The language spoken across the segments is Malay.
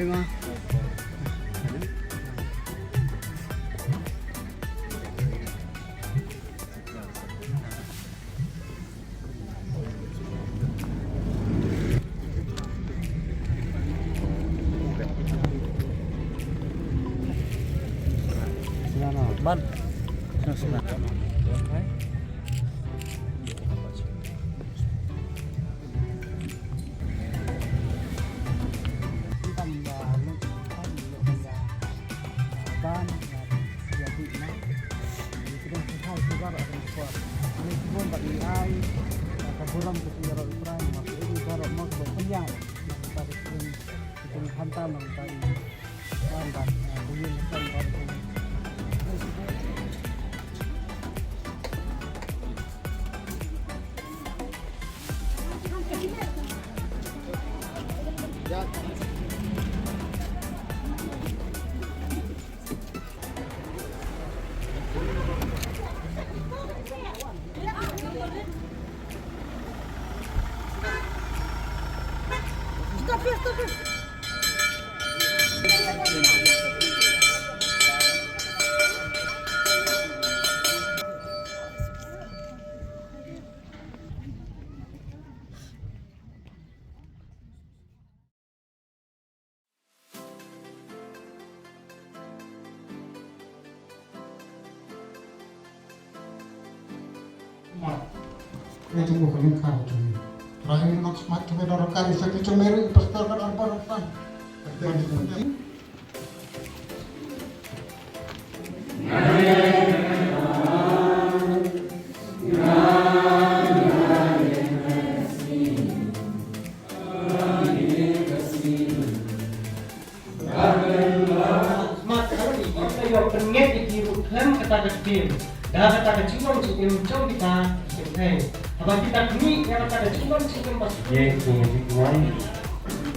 mah. Man. Ya tunggu kalian kau cumi. Terakhir nak semat cumi dorong kali sakit cumi itu pasti akan apa apa. Dah kata cuma cium cium kita cium abang kita kini yang kata cuma cium pas ye sungai Cikuai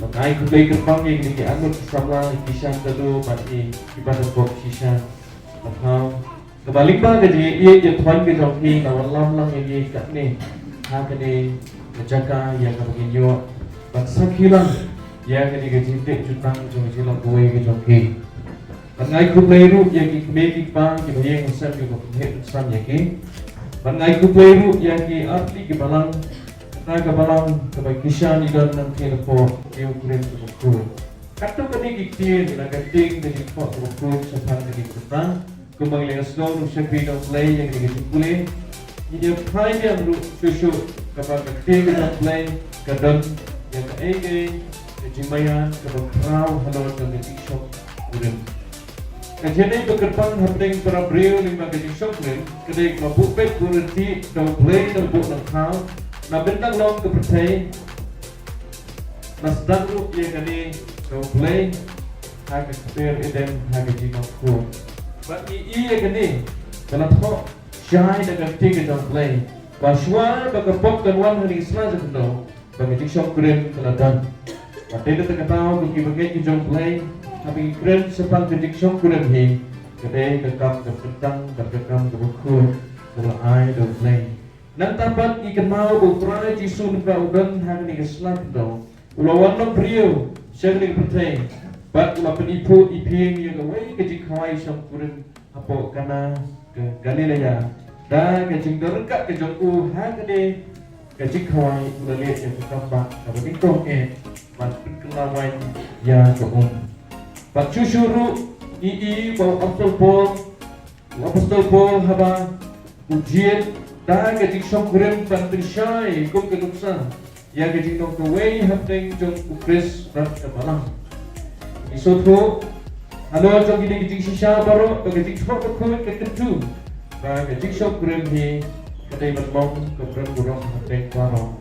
makai kubai kerpang yang ini anut sama kisah tadu mati ibadah bok kisah atau kebalik bah gaji ye je tuan ke joki lawan lam lang yang ye kat ni ha kene menjaga yang kebagin yo bangsa kilang yang kene gaji tek jutang jong silang kuai ke joki Bangai kupleru yang kibeki pang kibayeng usam yo kuhet usam yake. Bangai kupleru yang ki arti kibalang na kabalang kabay kisyan idan ng kinapo yo kuren kuku. Kato kani kiktir na gating na po kuku sa pang kikutang kumang lengasno no siya pinong play yang kikipuli. Hindi prime yang ru susu kapag gating na play kadang yang kaege jimayan kapag raw halon ng tiktok kuren. Kajene bekerpang hapeng para brio lima gading sokren kedai mabupet kurenti dong play dong buk nang kau na bentang long kepercayaan mas dangru ye kani dong play haga per edem haga jimok ku bagi iya kani kalau kau syai dengan tiga dong play baswa bakapok dan wan hari selasa kendo bagi sokren keladan Pati itu terketahui bagi dong play Habis keren sepang kedik syok keren hi Kedai kekam kepetang kekam kebukur Kalau ai dong play Nang tapat ikan mau berperai jisun ka udan hang ni keselat dong Ulawan long brio Syek ni kepertai Bat ula penipu iping yang kawai kejik kawai syok keren Apo kana ke Galilea Dan kejik derengkat ke jong hang kedai Kejik kawai ula lihat yang kekambak Kapa tingkong Mat penkelawai ya keum Pak Cusyuru ii bau apostol Paul haba ujian dah gaji syukurim bantu syai kum kenuksa ya gaji nong kawai hapeng jong ukris rat kebalang isoto halo jong gini gaji sisa baru gaji syukurim keketu ba gaji syukurim hi kadai batmong keberan burung hapeng baru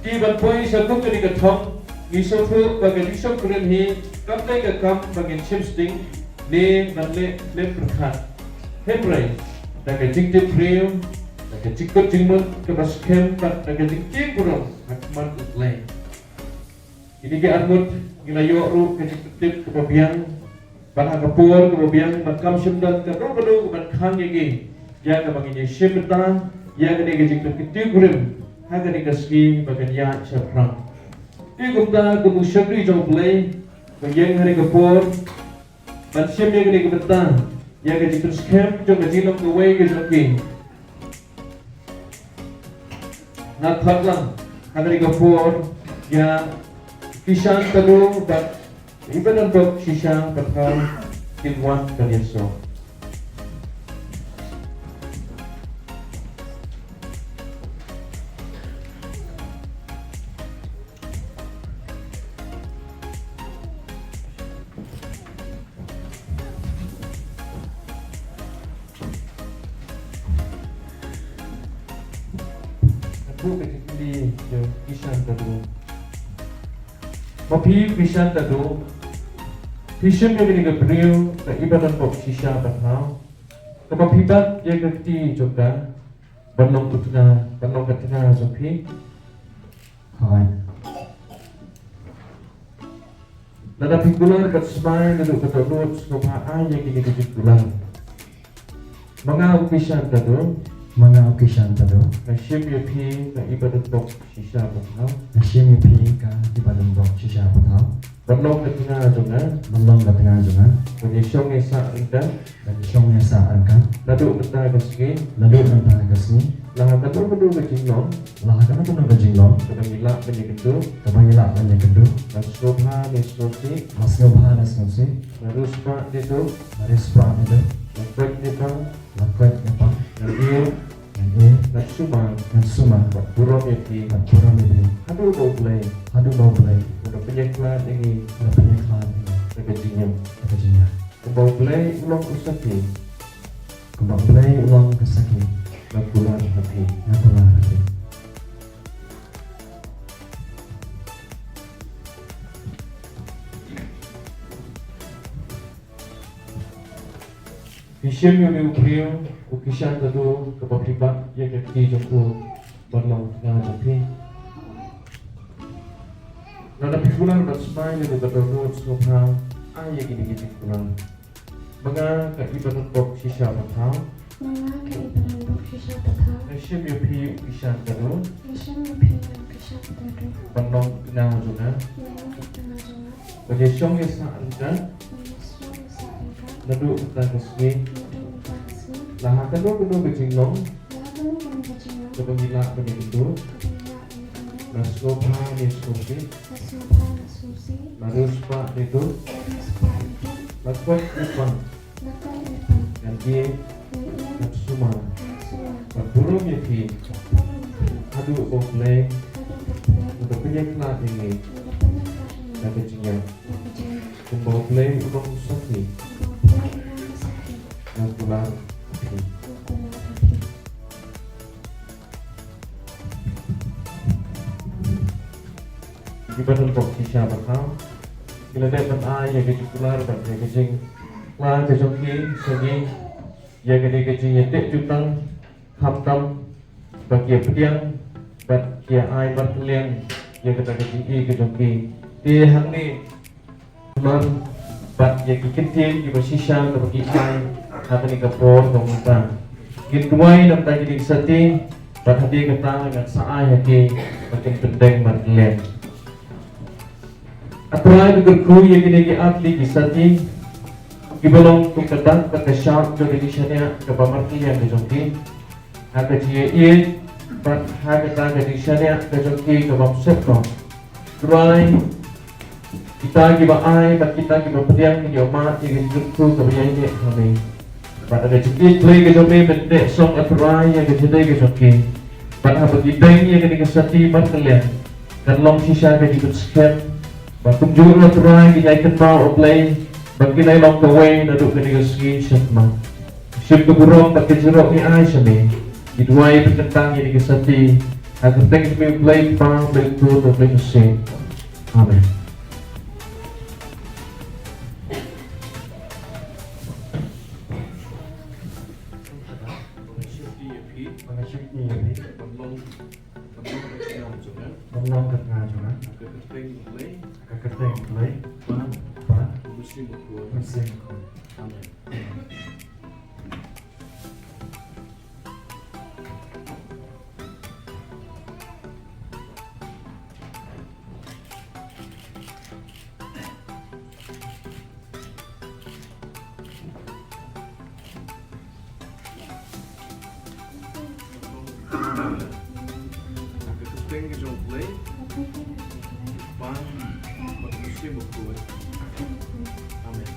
di batpoi satu kali ketong isoto ba gaji syukurim hi Kampai ke kam bagian shimsting le nanle le perkat hebrai daga jingte prium daga jikot jingmut ke baskem daga jingte burung hakman utlay ini ke armut gilayo ru ke jikotip ke babiang bang agapur ke babiang makam shimdan ke robodo ke bankang yegi ya ke bagian shimtan ya ke daga jikot kiti gurim haga ni kasgi bagian ya syafrang gumta gumushabri joblay yang hari kapur mansyam yang hari kapeta yang gaji terus camp jom gaji long the way gaji lagi na thaklang hari kapur ya kishan kalu but even untuk shisha bakal kinwan kaliaso ketika di kisah tadu, mapi kisah tadu, kisah yang ini kebriu, tak ibarat bok kisah bahau, kepapibat yang kerti juga, benong ketina zopi, hai. Nada pikular bersemai duduk ketolot, skopaan yang ini kejikular. Mengau kisah tadu. Mga okisyan tado, Nashim yupi na ibadat bok shisha bakal nasyim yupi ka ibadan bok shisha patao, Berlong ketina jonga belum ka tengah jungan, Menyesong esa rinda dan syong ya saan ka, Naduk menta kasgi lalu nang kasni, Laha katu kedu kejinglong lah kana tu nang jinglong, Kadang ilak menyegendu kabangila kanya kendo, Nasrobha nisrosi masngo bahana sngosi, Naruspa nidu maris pa nida, Nakwek nipang lakwet ngapa, Nadir yang Natsuma dan suma, Burong yupi dan pura mibi, Hadu boblay hadu bau belai, Udah penyeklat ini udah penyeklan ini, Nakejinyam kajinya, Boblay ulang usati kembang belai ulang kesaki, Nakulan hati ngatulah hati. Hishim yumi ukriyo ukishan tadu kapapribat ya kaki jomku berlaut tengah jampi. Nada pikulan bersmai ni berdoa sopha ayah gini pikulan. Menga kaibadat bok shisha patau. Mga kaibaran bok shisha patao, Hishim yumi ukishan tadu Hisham yupi ng kisha patado, berlaut tengah juna. Mga kitanazunga, Menyesong esa anda Minisro sa ika, nadu kita kesni. Mudu upakasni, Laha kadu kejinglong Laban kang kajinyo, kebangila penyegendu. Kabila ang kanda, Nasrobha nisrosi Nasubha nasusi, Naruspa nidu Larispa ito, Lakwek nipang Nakay ipang, Nanti Naiyan, Natsuma Nansua, Burung yupi Purong pi, Hadu boblay Kado kaplay, Untuk penyeklat ini Uda panangkahin, Nakajinya Nakajaya, Kumboblay ulang usati Uda ilang masaki, Nakulan api Ukula api, Ibadah bok sisha bakal Bila dapat ya kejikular dan ya kejing Lah kejoki segi Ya kejing yetik jutang Hamtam Bagi pediang Bat kia ai berkeliang Ya kata kejing kejoki Di hang ni Man Bat ya kikitin Iba sisha Bagi ai Hata ni kapor Kamuta Ginduai Nam tak jadi sati Bat hati kata Dengan saai hati Makin pendeng berkeliang Aturan berkru yang kini atli kisati Ibalong tukadan pagkasyap jo edisyannya kapamarti yang kejongki Haka cia iit Pat haka taga edisyannya kejongki kapamsep no Turai Kita kiba ay Pat kita kiba pediang Kini omat Yang kejongku kabayay ni kami Pat ada cekit play kejongki Bende song aturai yang kejongki kejongki Pat hapa ibeng yang kini kisati Pat kalian Dan long sisa kejikut skem Bakum juru aturan ginaikan mau play Bagilay long the way naduk kanigasgi syatma Syip keburong bakijero ni ay sami Idway pagkantang yang digasati Agar tengit may play pa Berikut at play kasi Amen. belum ka tengah jungan, kakateng play, pa, mesin. Kepengen ke jong play, pan, buat muslim buku. Amin.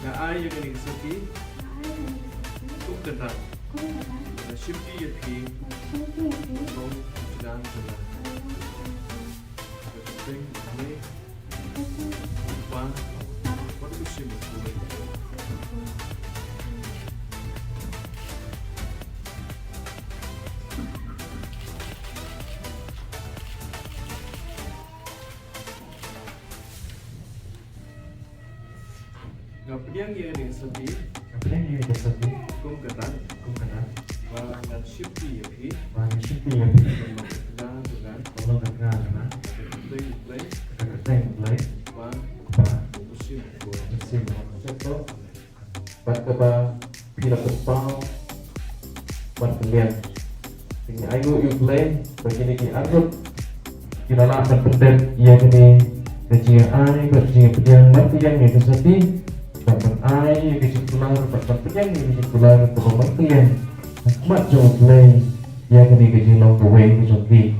Na ai yang ini kesepi, tuk tentang. Na shifty ya pi, long sedang sedang. Kepengen play, pan, buat muslim buku. Ngapain yang ini sepi, Kemudian dia kesepi, kum ketan, kemudian dan shifty ya pi, wangi sipi yang sedang sedang. tolong kerja karena Play, kekerjaan mulai pan, apa muslim buku. bersih. Contoh, buat keba pila kepau, buat kalian. Ini ayo you play, begini di arut. Kita nak berpendet, ia kini kerja ai, kerja pedang, mati yang ni kesepi. Buat ai, kerja pulang, buat pedang ni kerja pulang, buat kalian. Mat jom play, ia kini kerja long away kerja ki.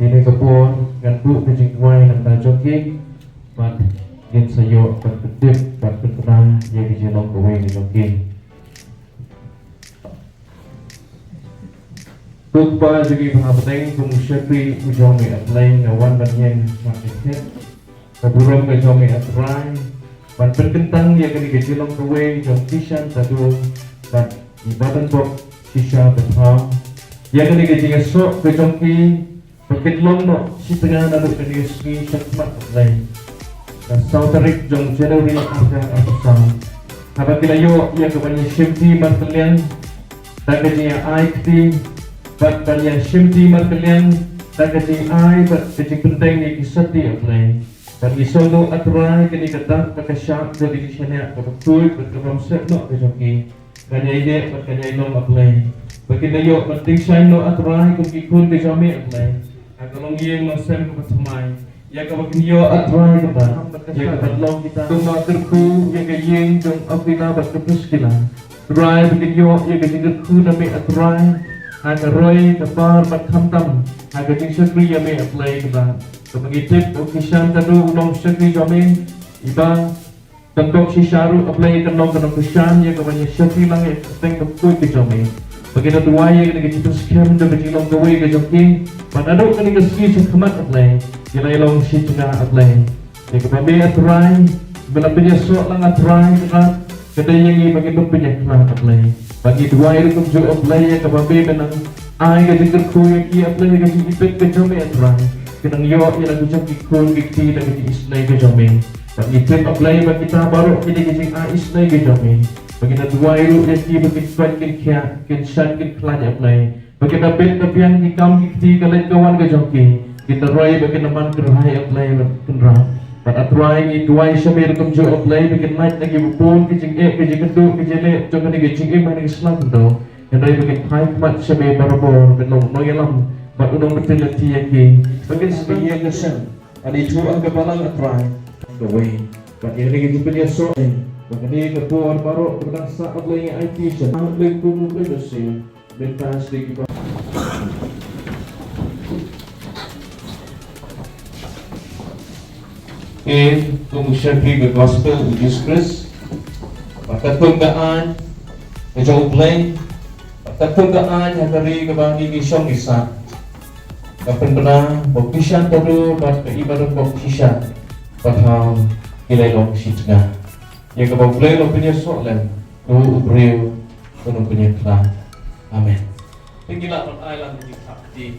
Ini kebun, gantuk kerja kuai nak dah joki. Buat Gin sayo berkedip berkenal ia kerja long away kerja ki. Tupa juga pengabateng kemusyafir ujomi atlay ngawan banyan makiket kaburam kejomi atray ban berkentang ia kini kecilong kaway jom kishan tadu ban ibadan bok sisha berham ia kini kecilong sok kejongki berketlong no si tengah nadu kini ski syakmat atlay dan sautarik jom Januari akan atasam habat kilayo ia kebanyakan shimti martelian dan kecilong aikti Bat kalian shimti mar kalian tak kecing ai bat kecing penting ni kisati atlay. Bagi solo atrai kini kata pakasyak dari kisahnya betul betul set no kejoki. Kanya ide bat kanya ilom atlay. Bagi dayo penting shine no atrai kuki kun kejami atlay. Akalong yeng masem kupatamai. Ya kabag niyo atrai kata. Ya kabag long kita tumakerku ya kayeng jong apina bat kepus kila. Atrai bagi niyo ya kecing kerku nami atrai. Aga roy kapar bat hamtam aga jing syakri yame apply kita kepagitip o kishan tadu ulong syakri jame iba tentok si syaru apply kanong kanong kishan ya kabanya syakri lang ya teng kapui ke jame bagina dua ya kena gitu scam do ke long gawe ke joki panado kani ke ski chakmat apply kila ilong si tengah apply ya kapabe atrai bela punya sok lang atrai kita kedai yang bagi punya kelah apply bagi dua itu kumju apply ya kapabe benang ai ka jengker ku ya ki apply ka ipet ke jome atrai kenang yo ya lagu cak ikul gikti dan di isnai ke jome bagi ipet apply bagi kita baru kita jeng ai isnai ke jome bagi na dua itu ya ki bagi kuat kin kya kin shan kin klan apply bagi na bet kapian hikam gikti kalet kawan ke joki kita roy bagi naman kerahai apply kenra Pada atrai ni dua isyamer kumju apply bikin light lagi bupun kecing keduk kecele jangan ni kecing mana Islam tu yang dari bikin high mat isyamer barabor benong noyelam bat unong bertelati yaki bikin sebenarnya kesan ada itu angka balang atrai the way bat yang ni punya so bahkan ni kepuan baru berdasar apply yang IT jangan lingkung bersih bentas di kemusyafir ke gospel of Jesus Christ pagkatunggaan kejauh play pagkatunggaan hari kebagi kisong isa kapan pernah bokisyan tadu bat keibadan bokisyan patham ilay long sitna yang kebang play lo punya soalan lo ubreu lo punya klan amen tinggilah on island di sakti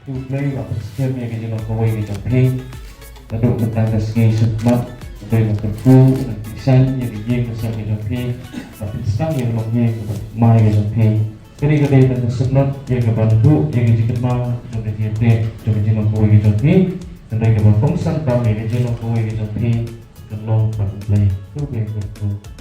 to play và perspective yang kita lakukan di Jamping, lalu tentang segi semak, dari terku dan desain yang dijadikan bersama Jamping, tapi sekarang yang mungkin mai Jamping. Kali-kali tentang semak yang kebantu yang dikenal dan dijadikan Jamping lakukan di Jamping, dan dari kebantu fungsi kami yang lakukan di Jamping, dan long play, itu yang terku.